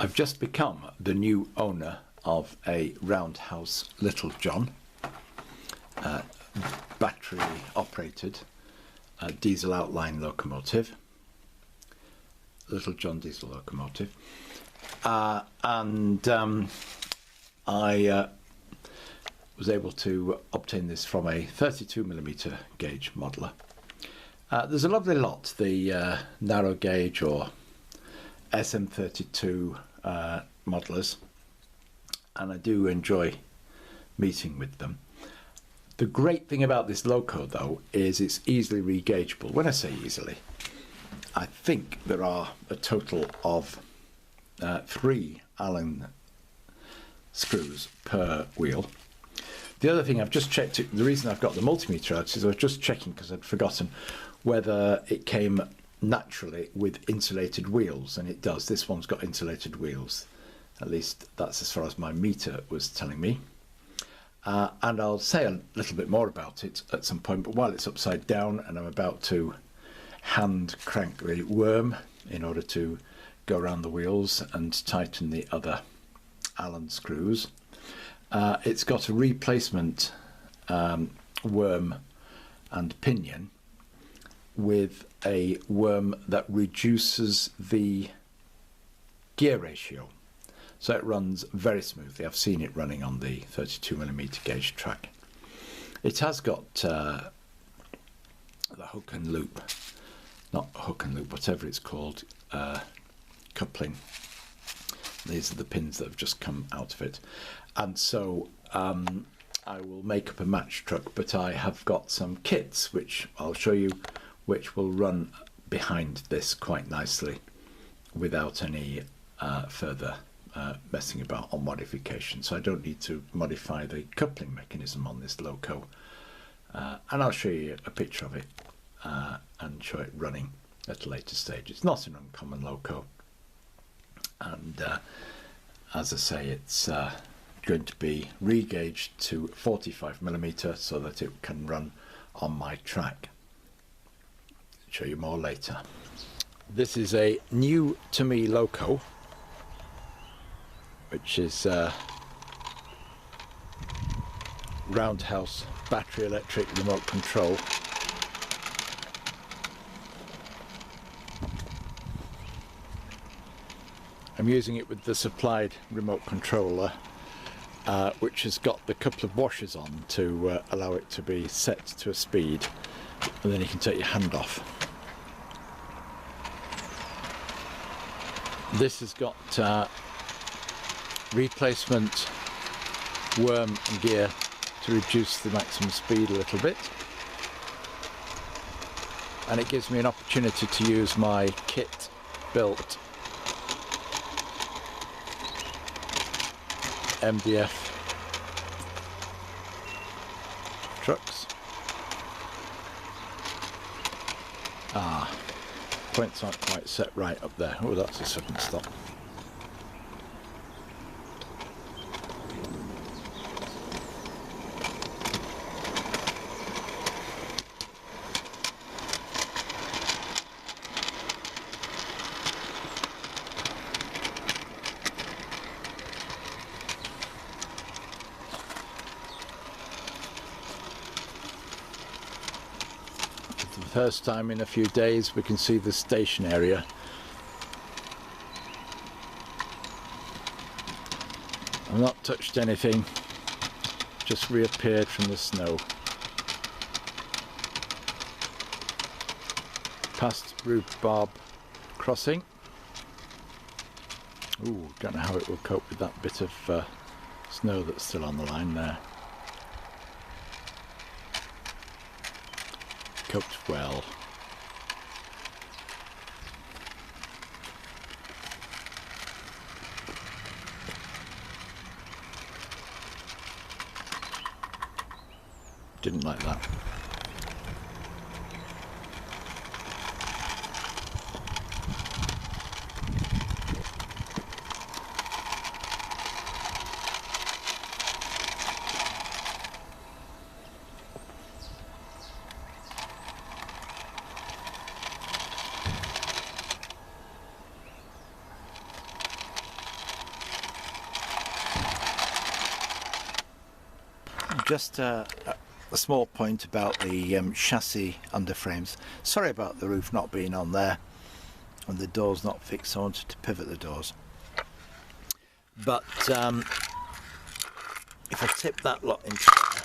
I've just become the new owner of a Roundhouse Little John, battery operated diesel outline locomotive, Little John diesel locomotive, and I was able to obtain this from a 32mm gauge modeler. There's a lovely lot, the narrow gauge or SM32 modelers, and I do enjoy meeting with them. The great thing about this loco though is it's easily re-gaugeable. When I say easily, I think there are a total of 3 Allen screws per wheel. The other thing I've just checked, the reason I've got the multimeter out is I was just checking because I'd forgotten whether it came naturally with insulated wheels, and it does. This one's got insulated wheels, at least that's as far as my meter was telling me. And I'll say a little bit more about it at some point, but while it's upside down and I'm about to hand crank the worm in order to go around the wheels and tighten the other Allen screws, it's got a replacement worm and pinion with a worm that reduces the gear ratio, so it runs very smoothly. I've seen it running on the 32mm gauge track. It has got the hook and loop, not hook and loop, whatever it's called, coupling. These are the pins that have just come out of it, and so I will make up a match truck, but I have got some kits which I'll show you, which will run behind this quite nicely without any further messing about on modification. So I don't need to modify the coupling mechanism on this loco, and I'll show you a picture of it and show it running at a later stage. It's not an uncommon loco, and as I say, it's going to be re-gauged to 45mm so that it can run on my track. Show you more later. This is a new to me loco, which is Roundhouse battery electric remote control. I'm using it with the supplied remote controller, which has got the couple of washers on to allow it to be set to a speed, and then you can take your hand off. This has got replacement worm and gear to reduce the maximum speed a little bit, and it gives me an opportunity to use my kit built MDF trucks. Points aren't quite set right up there. Oh, that's a sudden stop. First time in a few days we can see the station area. I've not touched anything, just reappeared from the snow. Past rhubarb crossing. Ooh, don't know how it will cope with that bit of snow that's still on the line there. Coped well. Didn't like that. Just a small point about the chassis underframes. Sorry about the roof not being on there and the doors not fixed. I wanted to pivot the doors. But if I tip that lot into there,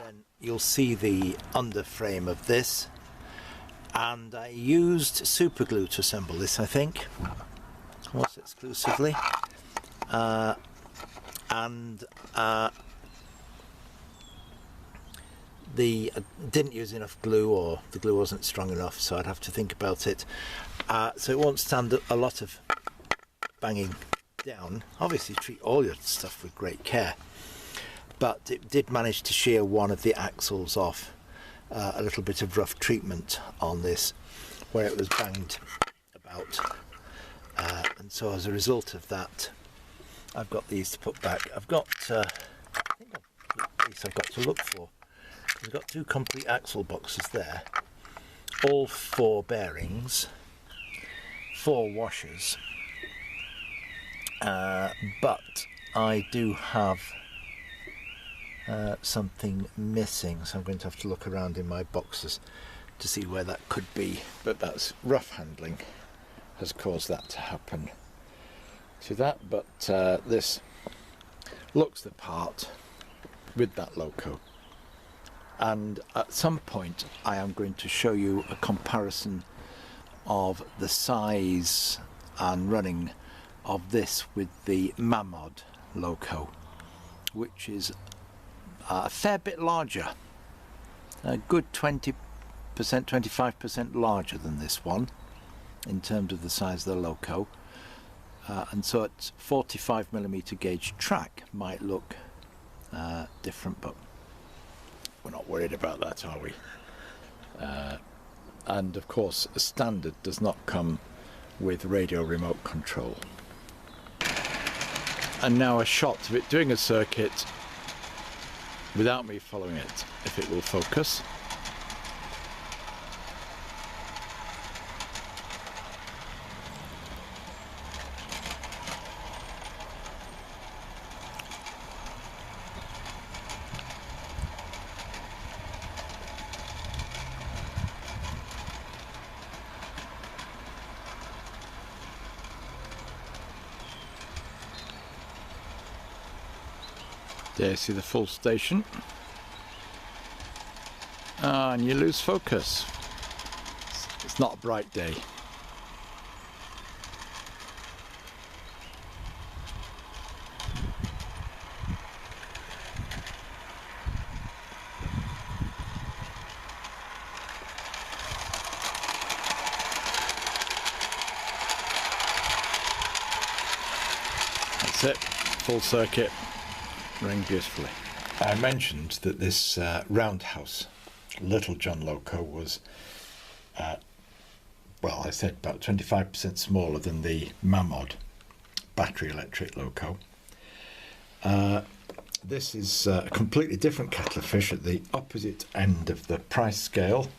then you'll see the underframe of this. And I used super glue to assemble this, I think, almost exclusively. Didn't use enough glue, or the glue wasn't strong enough, so I'd have to think about it. So it won't stand a lot of banging down. Obviously treat all your stuff with great care, but it did manage to shear one of the axles off. A little bit of rough treatment on this where it was banged about, and so as a result of that I've got these to put back. I've got I think I've got to look for. We've got 2 complete axle boxes there, all 4 bearings, 4 washers, but I do have something missing, so I'm going to have to look around in my boxes to see where that could be. But that's rough handling has caused that to happen to that, but this looks the part with that loco. And at some point I am going to show you a comparison of the size and running of this with the Mamod loco, which is a fair bit larger, a good 20%, 25% larger than this one in terms of the size of the loco. And so its 45mm gauge track might look different, but we're not worried about that, are we? And of course a standard does not come with radio remote control. And now a shot of it doing a circuit without me following it, if it will focus. There you see the full station. And you lose focus. It's not a bright day. That's it, full circuit. Running beautifully. I mentioned that this Roundhouse Little John loco was, well, I said about 25% smaller than the Mamod battery electric loco. This is a completely different kettle of fish at the opposite end of the price scale.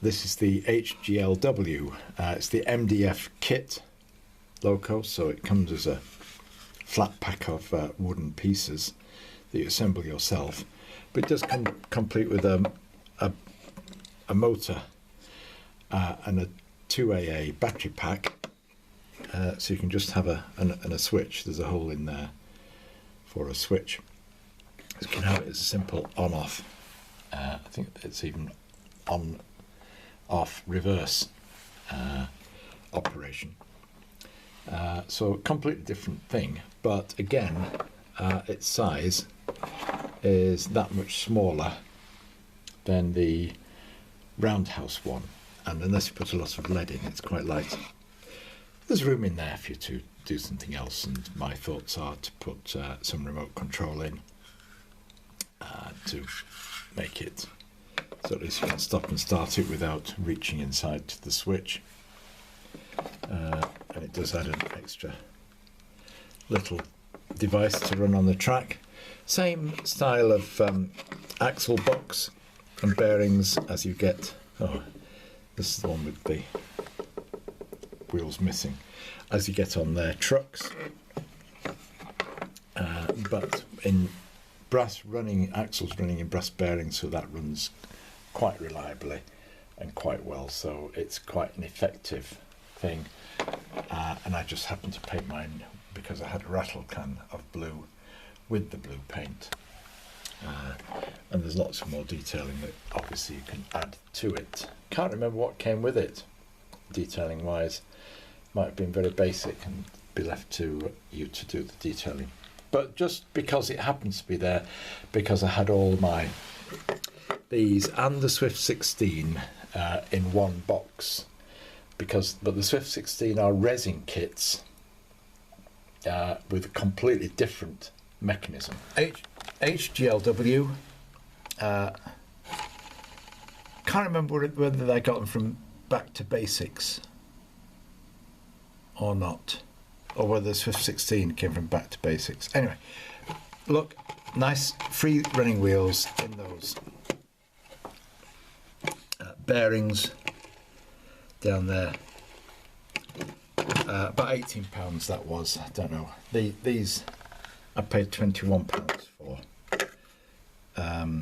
This is the HGLW. It's the MDF kit loco, so it comes as a flat pack of wooden pieces that you assemble yourself, but it does come complete with a motor and a 2AA battery pack, so you can just have a switch. There's a hole in there for a switch. You can have it as a simple on-off. I think it's even on-off reverse operation. So a completely different thing, but again its size is that much smaller than the Roundhouse one, and unless you put a lot of lead in, it's quite light. There's room in there for you to do something else, and my thoughts are to put some remote control in to make it so at least you can stop and start it without reaching inside to the switch. And it does add an extra little device to run on the track. Same style of axle box and bearings as you get. Oh, this is the one with the wheels missing. As you get on their trucks, but in brass running, axles running in brass bearings, so that runs quite reliably and quite well, so it's quite an effective thing. And I just happened to paint mine because I had a rattle can of blue with the blue paint. And there's lots of more detailing that obviously you can add to it. Can't remember what came with it, detailing wise. Might have been very basic and be left to you to do the detailing. But just because it happens to be there, because I had all these and the Swift 16 in one box, but the Swift 16 are resin kits with a completely different mechanism. HGLW, can't remember whether they got them from Back to Basics or not, or whether the Swift 16 came from Back to Basics. Anyway, look, nice free running wheels in those bearings down there. About £18 that was, I don't know. These I paid £21 for. I don't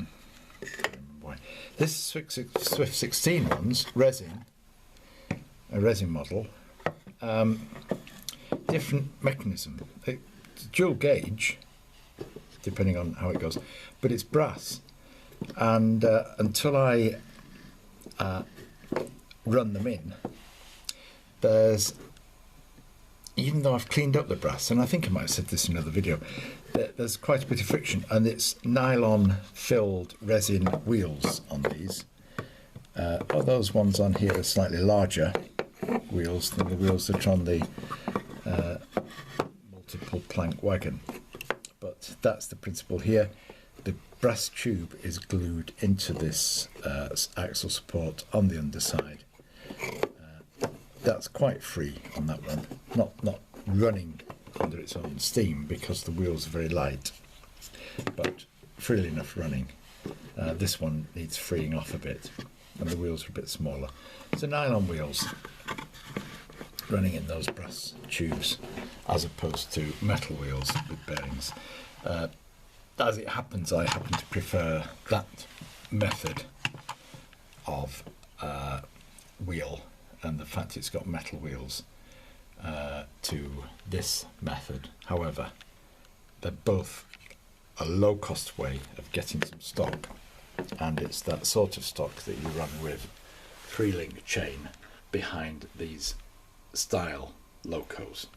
remember why. This Swift 16 one's resin, a resin model. Different mechanism. It's dual gauge, depending on how it goes, but it's brass. And until I run them in, even though I've cleaned up the brass, and I think I might have said this in another video, there's quite a bit of friction, and it's nylon filled resin wheels on these. Those ones on here are slightly larger wheels than the wheels that are on the multiple plank wagon, but that's the principle here. The brass tube is glued into this axle support on the underside. That's quite free on that one, not running under its own steam because the wheels are very light, but freely enough running. This one needs freeing off a bit, and the wheels are a bit smaller. So nylon wheels running in those brass tubes as opposed to metal wheels with bearings. As it happens, I happen to prefer that method of wheel and the fact it's got metal wheels to this method. However, they're both a low-cost way of getting some stock, and it's that sort of stock that you run with 3-link chain behind these style locos.